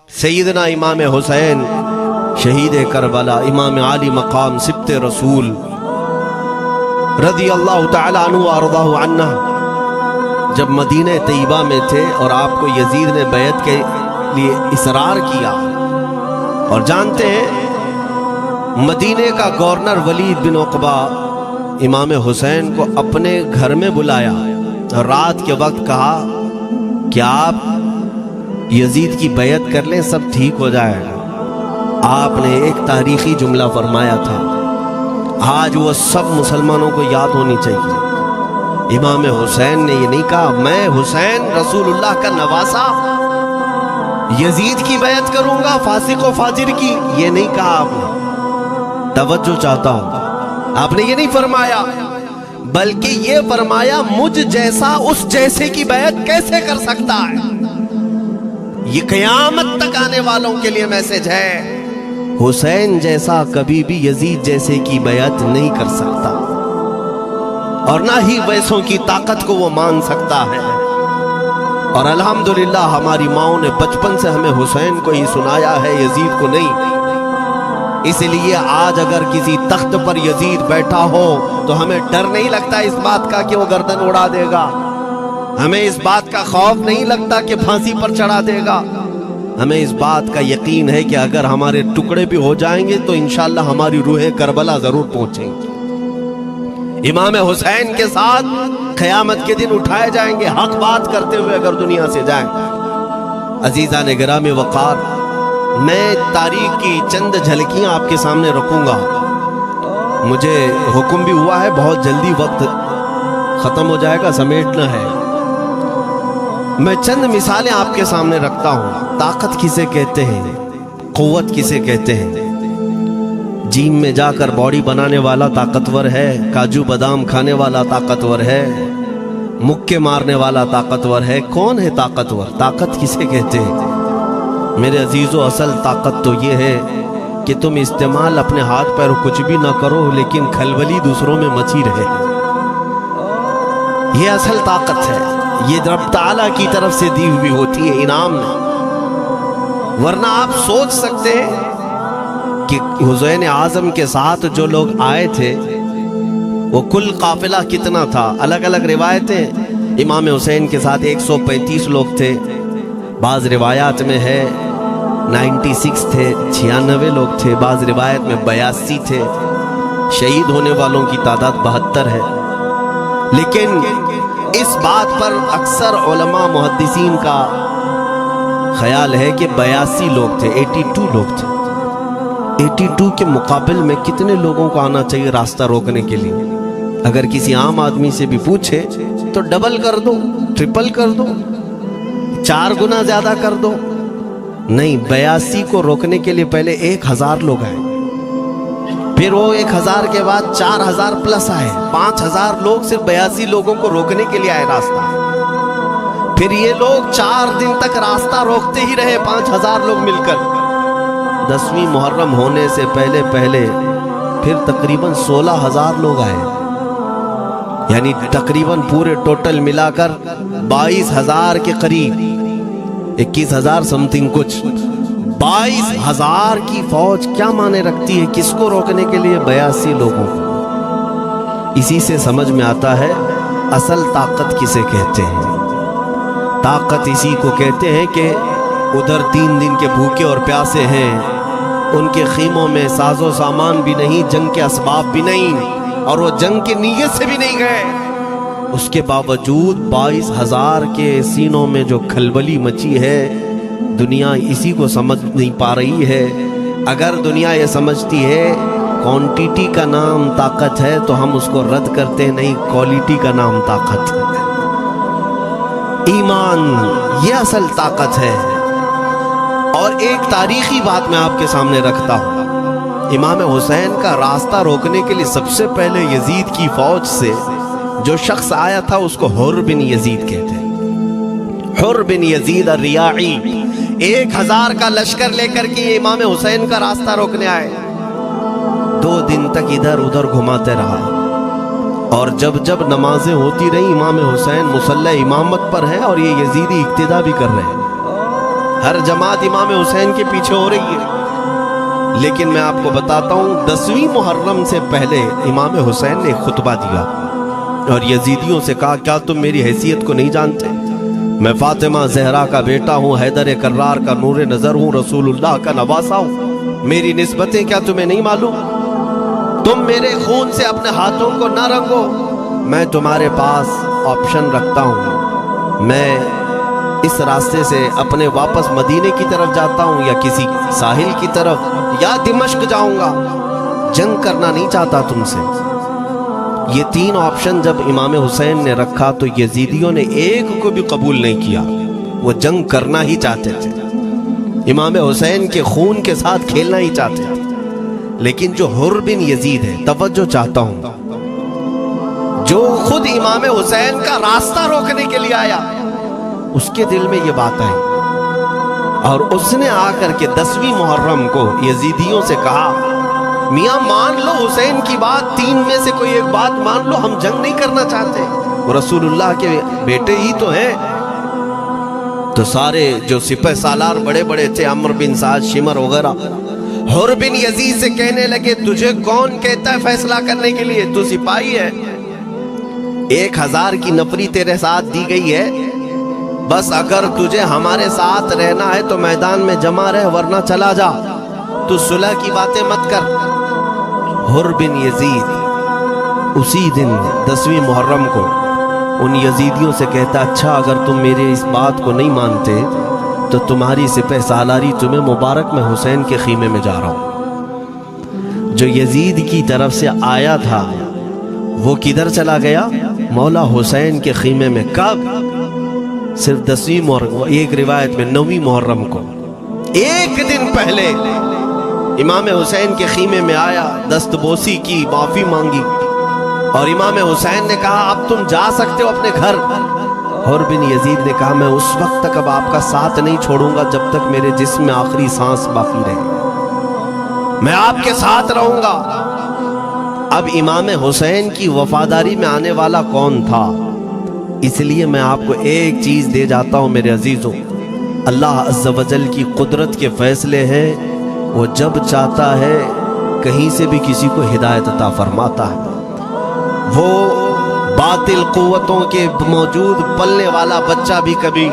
سیدنا امام حسین شہید کربلا، امام عالی مقام سبت رسول رضی اللہ تعالی عنہ وارضاہ عنہ، جب مدینہ طیبہ میں تھے اور آپ کو یزید نے بیعت کے لیے اصرار کیا، اور جانتے ہیں مدینہ کا گورنر ولید بن عقبہ امام حسین کو اپنے گھر میں بلایا اور رات کے وقت کہا کہ آپ یزید کی بیعت کر لیں، سب ٹھیک ہو جائے گا۔ آپ نے ایک تاریخی جملہ فرمایا تھا، آج وہ سب مسلمانوں کو یاد ہونی چاہیے۔ امام حسین نے یہ نہیں کہا میں حسین رسول اللہ کا نواسا یزید کی بیعت کروں گا فاسق و فاجر کی، یہ نہیں کہا آپ نے۔ توجہ چاہتا ہوں، آپ نے یہ نہیں فرمایا، بلکہ یہ فرمایا مجھ جیسا اس جیسے کی بیعت کیسے کر سکتا ہے۔ یہ قیامت تک آنے والوں کے لیے میسج ہے، حسین جیسا کبھی بھی یزید جیسے کی بیعت نہیں کر سکتا، اور نہ ہی ویسوں کی طاقت کو وہ مان سکتا ہے۔ اور الحمدللہ ہماری ماؤں نے بچپن سے ہمیں حسین کو ہی سنایا ہے، یزید کو نہیں۔ اس لیے آج اگر کسی تخت پر یزید بیٹھا ہو تو ہمیں ڈر نہیں لگتا اس بات کا کہ وہ گردن اڑا دے گا، ہمیں اس بات کا خوف نہیں لگتا کہ پھانسی پر چڑھا دے گا۔ ہمیں اس بات کا یقین ہے کہ اگر ہمارے ٹکڑے بھی ہو جائیں گے تو انشاءاللہ ہماری روح کربلا ضرور پہنچیں گی۔ امام حسین کے ساتھ قیامت کے دن اٹھائے جائیں گے، حق بات کرتے ہوئے اگر دنیا سے جائیں۔ عزیزان گرامی وقار، میں تاریخ کی چند جھلکیاں آپ کے سامنے رکھوں گا۔ مجھے حکم بھی ہوا ہے، بہت جلدی وقت ختم ہو جائے گا، سمیٹنا ہے۔ میں چند مثالیں آپ کے سامنے رکھتا ہوں۔ طاقت کسے کہتے ہیں، قوت کسے کہتے ہیں؟ جیم میں جا کر باڈی بنانے والا طاقتور ہے، کاجو بادام کھانے والا طاقتور ہے، مکے مارنے والا طاقتور ہے۔ کون ہے طاقتور؟ طاقت کسے کہتے ہیں؟ میرے عزیزو، اصل طاقت تو یہ ہے کہ تم استعمال اپنے ہاتھ پیر کچھ بھی نہ کرو لیکن کھلبلی دوسروں میں مچی رہے، یہ اصل طاقت ہے۔ یہ رب تعالیٰ کی طرف سے دی ہوئی ہوتی ہے انعام میں۔ ورنہ آپ سوچ سکتے ہیں کہ حسین اعظم کے ساتھ جو لوگ آئے تھے وہ کل قافلہ کتنا تھا؟ الگ الگ روایتیں، امام حسین کے ساتھ 135 لوگ تھے، بعض روایات میں ہے 96 تھے، 96 لوگ تھے، بعض روایت میں 82 تھے۔ شہید ہونے والوں کی تعداد 72 ہے۔ لیکن اس بات پر اکثر علماء محدثین کا خیال ہے کہ 82 لوگ تھے، 82 لوگ تھے۔ 82 کے مقابل میں کتنے لوگوں کو آنا چاہیے راستہ روکنے کے لیے؟ اگر کسی عام آدمی سے بھی پوچھے تو ڈبل کر دو، ٹرپل کر دو، 4 گنا زیادہ کر دو۔ نہیں، 82 کو روکنے کے لیے پہلے 1000 لوگ آئے، پھر وہ 1000 کے بعد 4000 پلس آئے، 5000 لوگ صرف 82 لوگوں کو روکنے کے لیے آئے راستہ۔ پھر یہ لوگ 4 دن تک راستہ روکتے ہی رہے، 5000 لوگ مل کر۔ 10ویں محرم ہونے سے پہلے پھر تقریباً 16000 لوگ آئے، یعنی تقریباً پورے ٹوٹل ملا کر 22000 کے قریب، 21000 سمتنگ کچھ۔ 22000 کی فوج کیا معنی رکھتی ہے کس کو روکنے کے لیے؟ 82 لوگوں کو۔ اسی سے سمجھ میں آتا ہے اصل طاقت کسے کہتے ہیں۔ طاقت اسی کو کہتے ہیں کہ ادھر 3 دن کے بھوکے اور پیاسے ہیں، ان کے خیموں میں ساز و سامان بھی نہیں، جنگ کے اسباب بھی نہیں، اور وہ جنگ کی نیت سے بھی نہیں گئے۔ اس کے باوجود 22000 کے سینوں میں جو کھلبلی مچی ہے، دنیا اسی کو سمجھ نہیں پا رہی ہے۔ اگر دنیا یہ سمجھتی ہے کوانٹیٹی کا نام طاقت ہے تو ہم اس کو رد کرتے نہیں، کوالٹی کا نام طاقت ہے۔ ایمان یہ اصل طاقت ہے۔ اور ایک تاریخی بات میں آپ کے سامنے رکھتا ہوں، امام حسین کا راستہ روکنے کے لیے سب سے پہلے یزید کی فوج سے جو شخص آیا تھا اس کو حر بن یزید کہتے ہیں۔ حر بن یزید الریاعی 1000 کا لشکر لے کر کے یہ امام حسین کا راستہ روکنے آئے۔ 2 دن تک ادھر ادھر گھماتے رہا، اور جب نمازیں ہوتی رہی امام حسین مصلی امامت پر ہیں اور یہ یزیدی اقتدا بھی کر رہے ہیں۔ ہر جماعت امام حسین کے پیچھے ہو رہی ہے، لیکن میں آپ کو بتاتا ہوں 10ویں محرم سے پہلے امام حسین نے ایک خطبہ دیا اور یزیدیوں سے کہا کیا تم میری حیثیت کو نہیں جانتے؟ میں فاطمہ زہرا کا بیٹا ہوں، حیدر کرار کا نور نظر ہوں، رسول اللہ کا نواسا ہوں، میری نسبتیں کیا تمہیں نہیں معلوم؟ تم میرے خون سے اپنے ہاتھوں کو نہ رنگو، میں تمہارے پاس آپشن رکھتا ہوں، میں اس راستے سے اپنے واپس مدینے کی طرف جاتا ہوں یا کسی ساحل کی طرف یا دمشق جاؤں گا، جنگ کرنا نہیں چاہتا تم سے۔ یہ 3 آپشن جب امام حسین نے رکھا تو یزیدیوں نے ایک کو بھی قبول نہیں کیا، وہ جنگ کرنا ہی چاہتے تھے، امام حسین کے خون کے ساتھ کھیلنا ہی چاہتے تھے۔ لیکن جو حر بن یزید ہے، توجہ چاہتا ہوں، جو خود امام حسین کا راستہ روکنے کے لیے آیا، اس کے دل میں یہ بات آئی اور اس نے آ کر کے 10ویں محرم کو یزیدیوں سے کہا میاں مان لو حسین کی بات، 3 میں سے کوئی ایک بات مان لو، ہم جنگ نہیں کرنا چاہتے، وہ رسول اللہ کے بیٹے ہی تو ہیں۔ تو سارے جو سپہ سالار بڑے بڑے تھے، عمر بن سعد، شمر وغیرہ، حر بن یزید سے کہنے لگے تجھے کون کہتا ہے فیصلہ کرنے کے لیے؟ تو سپاہی ہے، 1000 کی نفری تیرے ساتھ دی گئی ہے، بس اگر تجھے ہمارے ساتھ رہنا ہے تو میدان میں جمع رہ، ورنہ چلا جا، تو صلح کی باتیں مت کر۔ حر بن یزید اسی دن 10ویں محرم کو ان یزیدیوں سے کہتا اچھا اگر تم میرے اس بات کو نہیں مانتے تو تمہاری سپہ سالاری تمہیں مبارک، میں حسین کے خیمے میں جا رہا ہوں۔ جو یزید کی طرف سے آیا تھا وہ کدھر چلا گیا؟ مولا حسین کے خیمے میں۔ کب؟ صرف 10ویں محرم، ایک روایت میں 9ویں محرم کو، ایک دن پہلے امام حسین کے خیمے میں آیا، دست بوسی کی، معافی مانگی، اور امام حسین نے کہا اب تم جا سکتے ہو اپنے گھر۔ حر بن یزید نے کہا میں اس وقت تک اب آپ کا ساتھ نہیں چھوڑوں گا جب تک میرے جسم میں آخری سانس باقی رہے، میں آپ کے ساتھ رہوں گا۔ اب امام حسین کی وفاداری میں آنے والا کون تھا؟ اس لیے میں آپ کو ایک چیز دے جاتا ہوں میرے عزیزوں، اللہ عز و جل کی قدرت کے فیصلے ہیں، وہ جب چاہتا ہے کہیں سے بھی کسی کو ہدایت عطا فرماتا ہے، وہ باطل قوتوں کے موجود پلنے والا بچہ بھی کبھی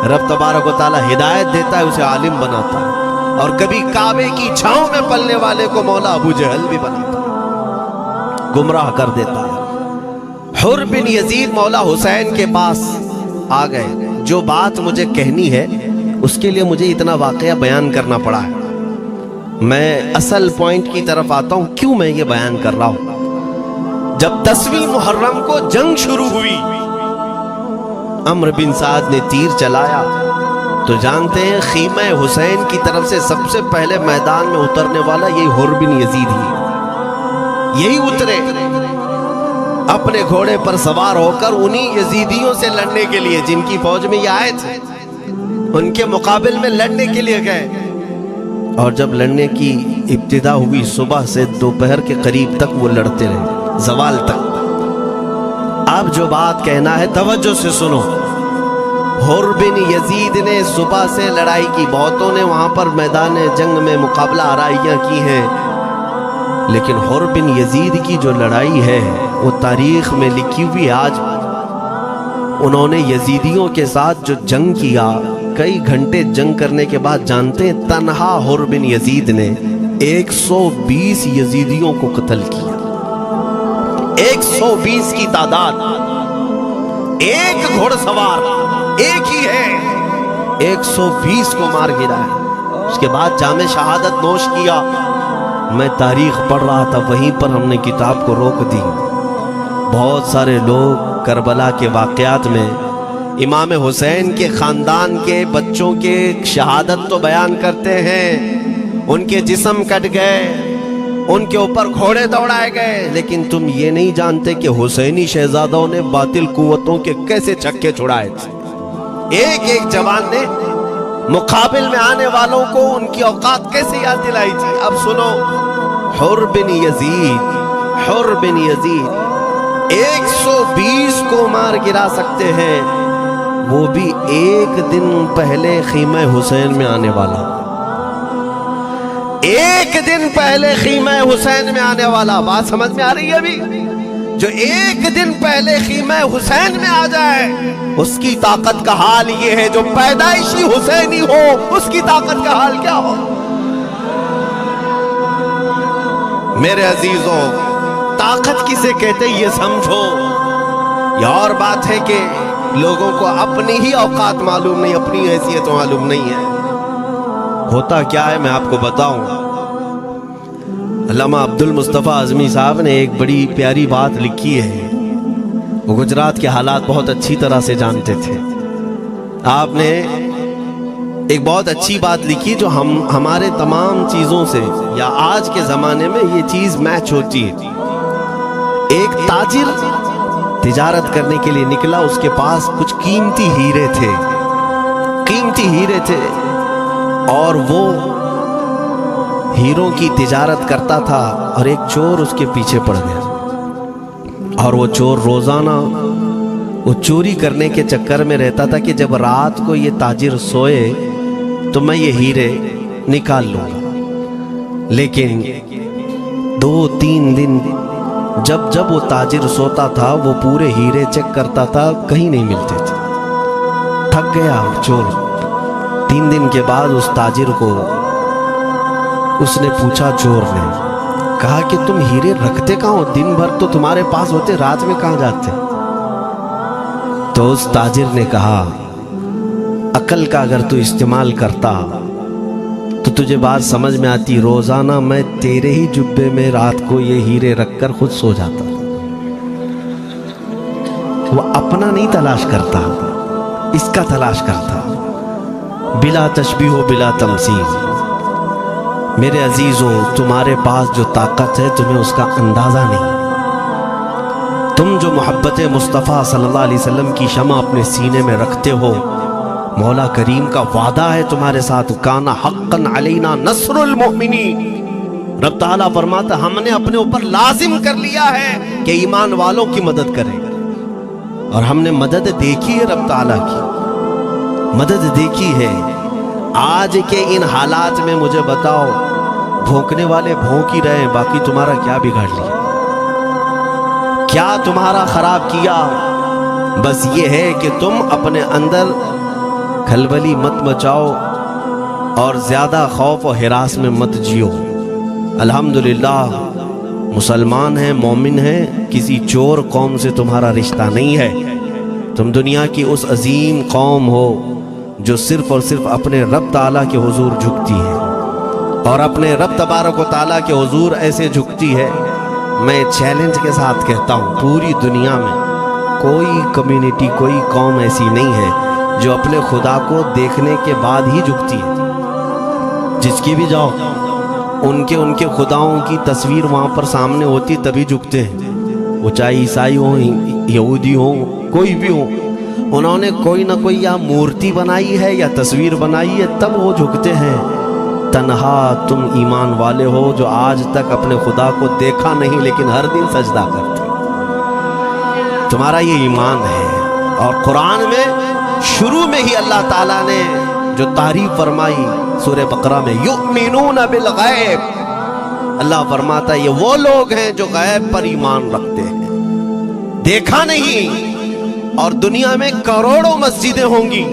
رب تبارک و تعالی ہدایت دیتا ہے، اسے عالم بناتا ہے، اور کبھی کعبے کی چھاؤں میں پلنے والے کو مولا ابو جہل بھی بناتا ہے، گمراہ کر دیتا ہے۔ حر بن یزید مولا حسین کے پاس آ گئے، جو بات مجھے کہنی ہے اس کے لیے مجھے اتنا واقعہ بیان کرنا پڑا ہے، میں اصل پوائنٹ کی طرف آتا ہوں کیوں میں یہ بیان کر رہا ہوں۔ جب 10ویں محرم کو جنگ شروع ہوئی، عمر بن سعد نے تیر چلایا، تو جانتے ہیں خیمہ حسین کی طرف سے سب سے پہلے میدان میں اترنے والا یہی حر بن یزید ہی، یہی اترے اپنے گھوڑے پر سوار ہو کر انہی یزیدیوں سے لڑنے کے لیے جن کی فوج میں یہ آئے تھے، ان کے مقابل میں لڑنے کے لیے گئے، اور جب لڑنے کی ابتدا ہوئی صبح سے دوپہر کے قریب تک وہ لڑتے رہے، زوال تک۔ اب جو بات کہنا ہے توجہ سے سنو، حر بن یزید نے صبح سے لڑائی کی، بہتوں نے وہاں پر میدان جنگ میں مقابلہ آرائیاں کی ہیں، لیکن حر بن یزید کی جو لڑائی ہے وہ تاریخ میں لکھی ہوئی۔ آج انہوں نے یزیدیوں کے ساتھ جو جنگ کیا، کئی گھنٹے جنگ کرنے کے بعد جانتے ہیں تنہا حر بن یزید نے 120 یزیدیوں کو قتل کیا، 120 کی تعداد، ایک گھوڑ سوار ایک ہی ہے، 120 کو مار گرا ہے۔ اس کے بعد جام شہادت نوش کیا۔ میں تاریخ پڑھ رہا تھا، وہیں پر ہم نے کتاب کو روک دی۔ بہت سارے لوگ کربلا کے واقعات میں امام حسین کے خاندان کے بچوں کے شہادت تو بیان کرتے ہیں، ان کے جسم کٹ گئے، ان کے اوپر گھوڑے دوڑائے گئے، لیکن تم یہ نہیں جانتے کہ حسینی شہزادوں نے باطل قوتوں کے کیسے چھکے چھڑائے تھے۔ ایک ایک جوان نے مقابل میں آنے والوں کو ان کی اوقات کیسے یاد دلائی تھی۔ اب سنو، حر بن یزید 120 کو مار گرا سکتے ہیں، وہ بھی ایک دن پہلے خیمہ حسین میں آنے والا، ایک دن پہلے خیمہ حسین میں آنے والا، بات سمجھ میں آ رہی ہے ابھی؟ جو ایک دن پہلے خیمہ حسین میں آ جائے اس کی طاقت کا حال یہ ہے، جو پیدائشی حسینی ہو اس کی طاقت کا حال کیا ہو؟ میرے عزیزوں، طاقت کسے کہتے یہ سمجھو۔ یہ اور بات ہے کہ لوگوں کو اپنی ہی اوقات معلوم نہیں، اپنی حیثیت معلوم نہیں ہے۔ ہوتا کیا ہے میں آپ کو بتاؤں۔ علامہ عبد المصطفیٰ اعظمی صاحب نے ایک بڑی پیاری بات لکھی ہے۔ وہ گجرات کے حالات بہت اچھی طرح سے جانتے تھے۔ آپ نے ایک بہت اچھی بات لکھی جو ہمارے تمام چیزوں سے یا آج کے زمانے میں یہ چیز میچ ہوتی ہے۔ ایک تاجر تجارت کرنے کے لیے نکلا، اس کے پاس کچھ قیمتی ہیرے تھے، قیمتی ہیرے تھے، اور وہ ہیروں کی تجارت کرتا تھا، اور ایک چور اس کے پیچھے پڑ گیا، اور وہ چور روزانہ وہ چوری کرنے کے چکر میں رہتا تھا کہ جب رات کو یہ تاجر سوئے تو میں یہ ہیرے نکال لوں گا۔ لیکن 2-3 دن جب وہ تاجر سوتا تھا وہ پورے ہیرے چیک کرتا تھا، کہیں نہیں ملتے تھے۔ تھک گیا چور۔ 3 دن کے بعد اس تاجر کو اس نے پوچھا، چور نے کہا کہ تم ہیرے رکھتے کہاں ہو؟ دن بھر تو تمہارے پاس ہوتے، رات میں کہاں جاتے؟ تو اس تاجر نے کہا، عقل کا اگر تو استعمال کرتا تو تجھے بات سمجھ میں آتی، روزانہ میں تیرے ہی جبے میں رات کو یہ ہیرے رکھ کر خود سو جاتا۔ وہ اپنا نہیں تلاش کرتا، اس کا تلاش کرتا، بلا تشبیہ و بلا تمثیل۔ میرے عزیزوں، تمہارے پاس جو طاقت ہے تمہیں اس کا اندازہ نہیں۔ تم جو محبت مصطفیٰ صلی اللہ علیہ وسلم کی شمع اپنے سینے میں رکھتے ہو، مولا کریم کا وعدہ ہے تمہارے ساتھ، کانا حقا علینا نصر المؤمنین۔ رب تعالیٰ فرماتا ہم نے اپنے اوپر لازم کر لیا ہے کہ ایمان والوں کی مدد کریں، اور ہم نے مدد دیکھی ہے، رب تعالیٰ کی مدد دیکھی ہے۔ آج کے ان حالات میں مجھے بتاؤ، بھونکنے والے بھونک ہی رہے ہیں، باقی تمہارا کیا بگاڑ لیا؟ کیا تمہارا خراب کیا؟ بس یہ ہے کہ تم اپنے اندر کھلبلی مت مچاؤ اور زیادہ خوف و ہراس میں مت جیو۔ الحمدللہ مسلمان ہیں، مومن ہیں، کسی چور قوم سے تمہارا رشتہ نہیں ہے۔ تم دنیا کی اس عظیم قوم ہو جو صرف اور صرف اپنے رب تعالیٰ کے حضور جھکتی ہے، اور اپنے رب تبارک و تعالیٰ کے حضور ایسے جھکتی ہے۔ میں چیلنج کے ساتھ کہتا ہوں، پوری دنیا میں کوئی کمیونٹی، کوئی قوم ایسی نہیں ہے جو اپنے خدا کو دیکھنے کے بعد ہی جھکتی ہے۔ جس کی بھی جاؤ، ان کے خداؤں کی تصویر وہاں پر سامنے ہوتی تبھی جھکتے ہیں، وہ چاہے عیسائی ہوں، یہودی ہوں، کوئی بھی ہوں، انہوں نے کوئی نہ کوئی یا مورتی بنائی ہے یا تصویر بنائی ہے، تب وہ جھکتے ہیں۔ تنہا تم ایمان والے ہو جو آج تک اپنے خدا کو دیکھا نہیں لیکن ہر دن سجدہ کرتے، تمہارا یہ ایمان ہے۔ اور قرآن میں شروع میں ہی اللہ تعالیٰ نے جو تعریف فرمائی سورہ بقرہ میں، یؤمنون بالغیب، اللہ فرماتا ہے یہ وہ لوگ ہیں جو غیب پر ایمان رکھتے ہیں، دیکھا نہیں۔ اور دنیا میں کروڑوں مسجدیں ہوں گی،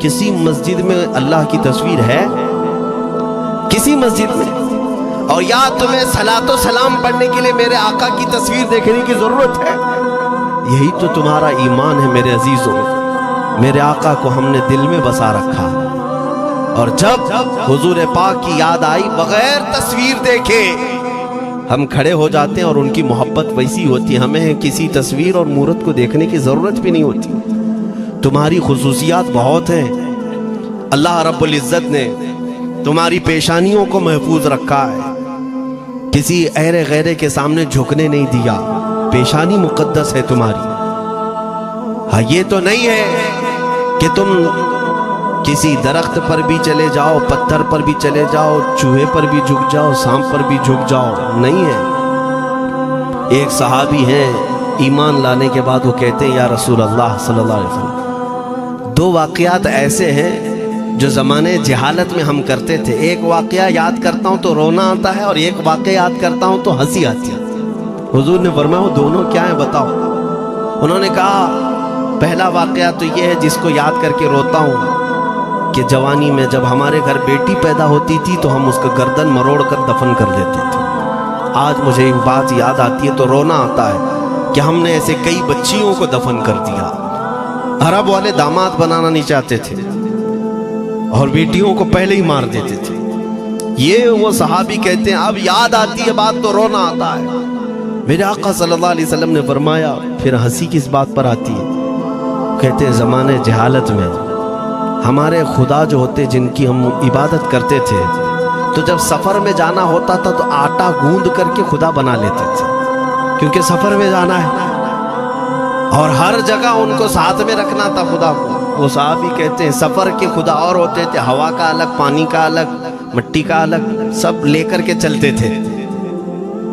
کسی مسجد میں اللہ کی تصویر ہے؟ کسی مسجد میں؟ اور یا تمہیں صلاۃ و سلام پڑھنے کے لیے میرے آقا کی تصویر دیکھنے کی ضرورت ہے؟ یہی تو تمہارا ایمان ہے میرے عزیزوں۔ میرے آقا کو ہم نے دل میں بسا رکھا، اور جب حضور پاک کی یاد آئی بغیر تصویر دیکھے ہم کھڑے ہو جاتے ہیں، اور ان کی محبت ویسی ہوتی ہے، ہمیں کسی تصویر اور مورت کو دیکھنے کی ضرورت بھی نہیں ہوتی۔ تمہاری خصوصیات بہت ہیں، اللہ رب العزت نے تمہاری پیشانیوں کو محفوظ رکھا ہے، کسی اہل غیرے کے سامنے جھکنے نہیں دیا، پیشانی مقدس ہے تمہاری۔ ہاں یہ تو نہیں ہے کہ تم کسی درخت پر بھی چلے جاؤ، پتھر پر بھی چلے جاؤ، چوہے پر بھی جھک جاؤ، سانپ پر بھی جھک جاؤ، نہیں ہے۔ ایک صحابی ہیں، ایمان لانے کے بعد وہ کہتے ہیں یا رسول اللہ صلی اللہ علیہ وسلم دو واقعات ایسے ہیں جو زمانے جہالت میں ہم کرتے تھے. ایک واقعہ یاد کرتا ہوں تو رونا آتا ہے، اور ایک واقعہ یاد کرتا ہوں تو ہنسی آتی ہے. حضور نے فرمایا وہ دونوں کیا ہیں بتاؤ؟ انہوں نے کہا پہلا واقعہ تو یہ ہے جس کو یاد کر کے روتا ہوں کہ جوانی میں جب ہمارے گھر بیٹی پیدا ہوتی تھی تو ہم اس کا گردن مروڑ کر دفن کر دیتے تھے. آج مجھے ایک بات یاد آتی ہے تو رونا آتا ہے کہ ہم نے ایسے کئی بچیوں کو دفن کر دیا. عرب والے داماد بنانا نہیں چاہتے تھے اور بیٹیوں کو پہلے ہی مار دیتے تھے. یہ وہ صحابی کہتے ہیں اب یاد آتی ہے بات تو رونا آتا ہے. میرے آقا صلی اللہ علیہ وسلم نے فرمایا پھر ہنسی کس بات پر آتی ہے؟ کہتے ہیں زمانے جہالت میں ہمارے خدا جو ہوتے جن کی ہم عبادت کرتے تھے تو جب سفر میں جانا ہوتا تھا تو آٹا گوندھ کر کے خدا بنا لیتے تھے، کیونکہ سفر میں جانا ہے اور ہر جگہ ان کو ساتھ میں رکھنا تھا خدا کو. وہ صحابی کہتے ہیں سفر کے خدا اور ہوتے تھے، ہوا کا الگ، پانی کا الگ، مٹی کا الگ، سب لے کر کے چلتے تھے.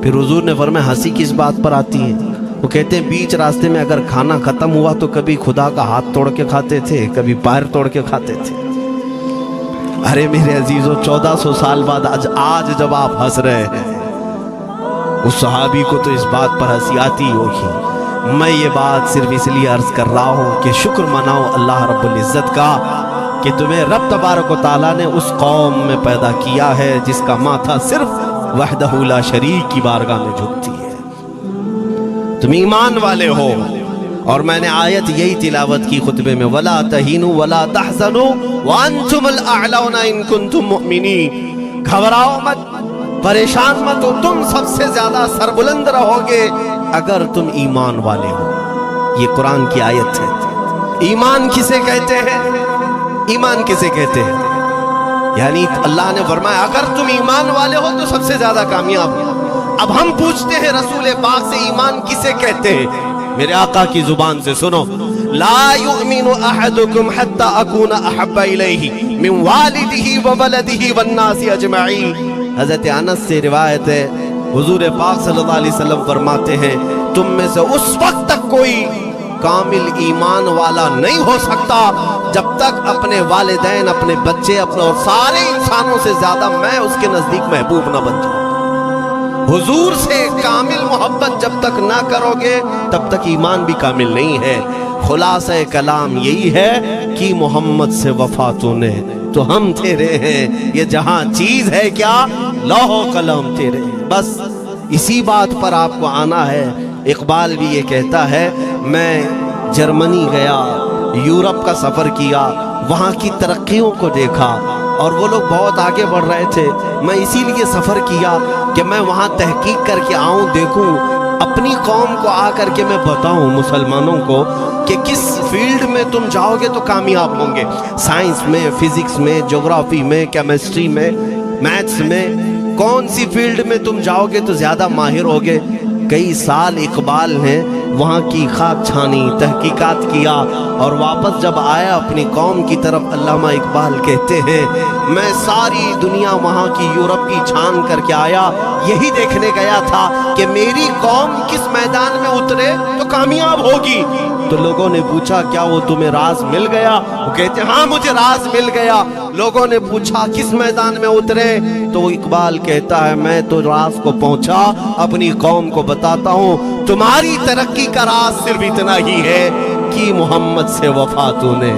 پھر حضور نے فرمایا ہنسی کس بات پر آتی ہے؟ وہ کہتے ہیں بیچ راستے میں اگر کھانا ختم ہوا تو کبھی خدا کا ہاتھ توڑ کے کھاتے تھے، کبھی پیر توڑ کے کھاتے تھے. ارے میرے عزیزو 1400 سال بعد آج جب آپ ہنس رہے ہیں اس صحابی کو تو اس بات پر ہنسی آتی ہوگی. میں یہ بات صرف اس لیے عرض کر رہا ہوں کہ شکر مناؤ اللہ رب العزت کا کہ تمہیں رب تبارک و تعالیٰ نے اس قوم میں پیدا کیا ہے جس کا ماتھا صرف وحدہ لا شریک کی بارگاہ میں جھکتی ہے. تم ایمان والے ہو. اور میں نے آیت یہی تلاوت کی خطبے میں وَلَا تَهِنُوا وَلَا تَحْزَنُوا وَأَنْتُمُ الْأَعْلَوْنَ إِن كُنتُم مُؤْمِنِينَ. گھبراؤ مت، پریشان مت ہو، تم سب سے زیادہ سربلند رہو گے اگر تم ایمان والے ہو. یہ قرآن کی آیت ہے. ایمان کسے کہتے ہیں؟ ایمان کسے کہتے ہیں؟ یعنی اللہ نے فرمایا اگر تم ایمان والے ہو تو سب سے زیادہ کامیاب ہو. اب ہم پوچھتے ہیں رسول پاک سے ایمان کسے کہتے ہیں؟ میرے آقا کی زبان سے سنو. لا یؤمن احدکم حتی اکون احب الیہ من والدہ وولدہ والناس اجمعین. حضرت انس سے روایت ہے حضور پاک صلی اللہ علیہ وسلم فرماتے ہیں تم میں سے اس وقت تک کوئی کامل ایمان والا نہیں ہو سکتا جب تک اپنے والدین، اپنے بچے، اپنے اور سارے انسانوں سے زیادہ میں اس کے نزدیک محبوب نہ بن جاؤں. حضور سے کامل محبت جب تک نہ کرو گے تب تک ایمان بھی کامل نہیں ہے. خلاصہ کلام یہی ہے کہ محمد سے وفا تو نے تو ہم تیرے ہیں. یہ جہاں چیز ہے کیا؟ لوح و قلم تیرے ہیں. بس اسی بات پر آپ کو آنا ہے. اقبال بھی یہ کہتا ہے میں جرمنی گیا، یورپ کا سفر کیا، وہاں کی ترقیوں کو دیکھا اور وہ لوگ بہت آگے بڑھ رہے تھے. میں اسی لیے سفر کیا کہ میں وہاں تحقیق کر کے آؤں، دیکھوں اپنی قوم کو آ کر کے میں بتاؤں مسلمانوں کو کہ کس فیلڈ میں تم جاؤ گے تو کامیاب ہوں گے. سائنس میں، فزکس میں، جغرافی میں، کیمسٹری میں، میتھس میں، کون سی فیلڈ میں تم جاؤ گے تو زیادہ ماہر ہوگے. کئی سال اقبال نے وہاں کی خاک چھانی، تحقیقات کیا اور واپس جب آیا اپنی قوم کی طرف علامہ اقبال کہتے ہیں میں ساری دنیا وہاں کی یورپ کی چھان کر کے آیا، یہی دیکھنے گیا تھا کہ میری قوم کس میدان میں اترے تو کامیاب ہوگی. تو لوگوں نے پوچھا کیا وہ تمہیں راز مل گیا؟ وہ کہتے ہیں ہاں مجھے راز مل گیا. لوگوں نے پوچھا کس میدان میں اترے؟ تو اقبال کہتا ہے میں تو راز کو پہنچا، اپنی قوم کو بتاتا ہوں تمہاری ترقی کا راز صرف اتنا ہی ہے کہ محمد سے وفا تو نے،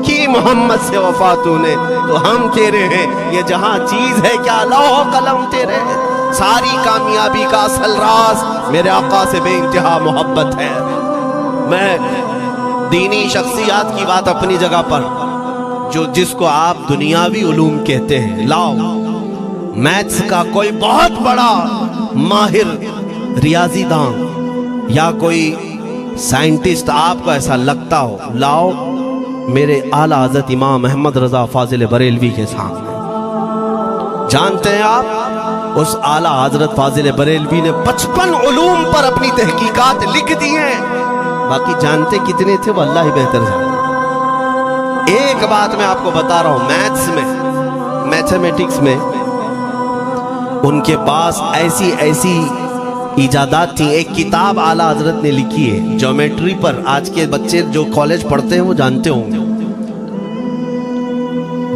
کہ محمد سے وفا تو نے تو ہم تیرے ہیں. یہ جہاں چیز ہے کیا؟ لوح و قلم تیرے ہیں. ساری کامیابی کا اصل راز میرے آقا سے بے انتہا محبت ہے. میں دینی شخصیات کی بات اپنی جگہ پر، جس کو آپ دنیاوی علوم کہتے ہیں، لاؤ میتھس کا کوئی بہت بڑا ماہر ریاضی دان یا کوئی سائنٹسٹ آپ کو ایسا لگتا ہو، لاؤ میرے اعلیٰ حضرت امام احمد رضا فاضل بریلوی کے سامنے. جانتے ہیں آپ اس اعلیٰ حضرت فاضل بریلوی نے 55 علوم پر اپنی تحقیقات لکھ دی ہیں. باقی جانتے کتنے تھے وہ اللہ ہی بہتر جانتے. ایک بات میں آپ کو بتا رہا ہوں، میتھس میں، میتھمیٹکس میں ان کے پاس ایسی ایجادات تھی. ایک کتاب اعلیٰ حضرت نے لکھی ہے جیومیٹری پر. آج کے بچے جو کالج پڑھتے ہیں وہ جانتے ہوں گے.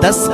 10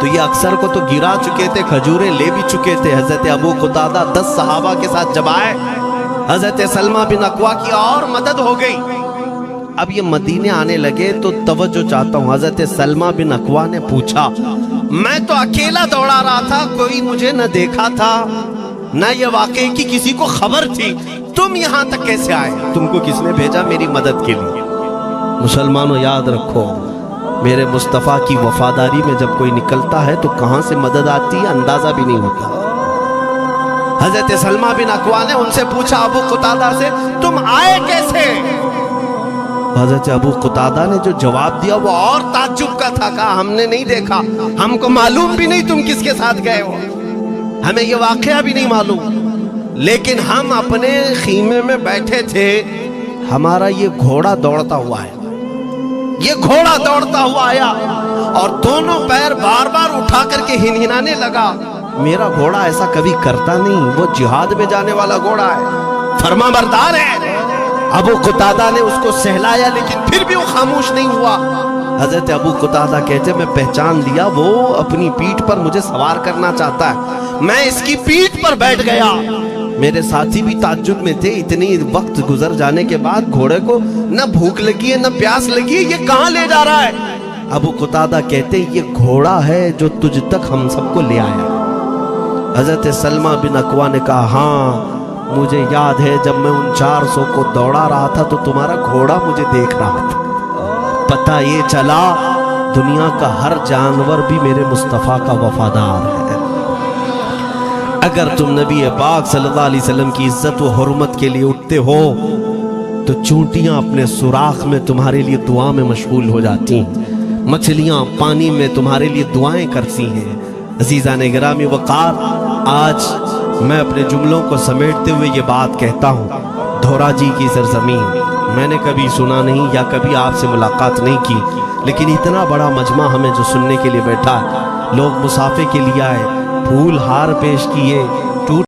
تو یہ اکثر کو تو گرا چکے تھے، کھجوریں لے بھی چکے تھے۔ حضرت ابو قتادہ 10 صحابہ کے ساتھ جب آئے، حضرت سلمہ بن اکوا کی اور مدد ہو گئی۔ اب یہ مدینے آنے لگے تو توجہ چاہتا ہوں، حضرت سلمہ بن اکوا نے پوچھا، میں تو اکیلا دوڑا رہا تھا، کوئی مجھے نہ دیکھا تھا نہ یہ واقعے کی کسی کو خبر تھی، تم یہاں تک کیسے آئے؟ تم کو کس نے بھیجا میری مدد کے لیے؟ مسلمانوں یاد رکھو، میرے مصطفیٰ کی وفاداری میں جب کوئی نکلتا ہے تو کہاں سے مدد آتی ہے اندازہ بھی نہیں ہوتا۔ حضرت سلمہ بن اکوا نے ان سے پوچھا ابو قتادہ سے، تم آئے کیسے؟ حضرت ابو قتادہ نے جو جواب دیا وہ اور تعجب کا تھا، کہا ہم نے نہیں دیکھا، ہم کو معلوم بھی نہیں تم کس کے ساتھ گئے ہو، ہمیں یہ واقعہ بھی نہیں معلوم، لیکن ہم اپنے خیمے میں بیٹھے تھے، ہمارا یہ گھوڑا دوڑتا ہوا ہے، یہ گھوڑا دوڑتا ہوا آیا اور دونوں پیر بار بار اٹھا کر کے ہنہنانے لگا۔ میرا گھوڑا ایسا کبھی کرتا نہیں، وہ جہاد میں جانے والا گھوڑا ہے، فرما بردار ہے۔ ابو قتادہ نے اس کو سہلایا لیکن پھر بھی وہ خاموش نہیں ہوا۔ حضرت ابو قتادہ کہتے میں پہچان لیا، وہ اپنی پیٹھ پر مجھے سوار کرنا چاہتا ہے، میں اس کی پیٹھ پر بیٹھ گیا۔ میرے ساتھی بھی تعجب میں تھے، اتنی وقت گزر جانے کے بعد گھوڑے کو نہ بھوک لگی ہے نہ پیاس لگی ہے، یہ کہاں لے جا رہا ہے؟ ابو قتادہ کہتے یہ گھوڑا ہے جو تجھ تک ہم سب کو لے آیا۔ حضرت سلمہ بن اکوا نے کہا ہاں مجھے یاد ہے، جب میں ان 400 کو دوڑا رہا تھا تو تمہارا گھوڑا مجھے دیکھ رہا تھا، پتہ یہ چلا دنیا کا ہر جانور بھی میرے مصطفیٰ کا وفادار ہے۔ اگر تم نبی پاک صلی اللہ علیہ وسلم کی عزت و حرمت کے لیے اٹھتے ہو تو چونٹیاں اپنے سوراخ میں تمہارے لیے دعا میں مشغول ہو جاتی ہیں، مچھلیاں پانی میں تمہارے لیے دعائیں کرتی ہیں۔ عزیزان گرامی وقار، آج میں اپنے جملوں کو سمیٹتے ہوئے یہ بات کہتا ہوں، دھورا جی کی سرزمین میں نے کبھی سنا نہیں یا کبھی آپ سے ملاقات نہیں کی، لیکن اتنا بڑا مجمع ہمیں جو سننے کے لیے بیٹھا ہے، لوگ مصافحے کے لیے آئے، پھول ہار پیش کیے،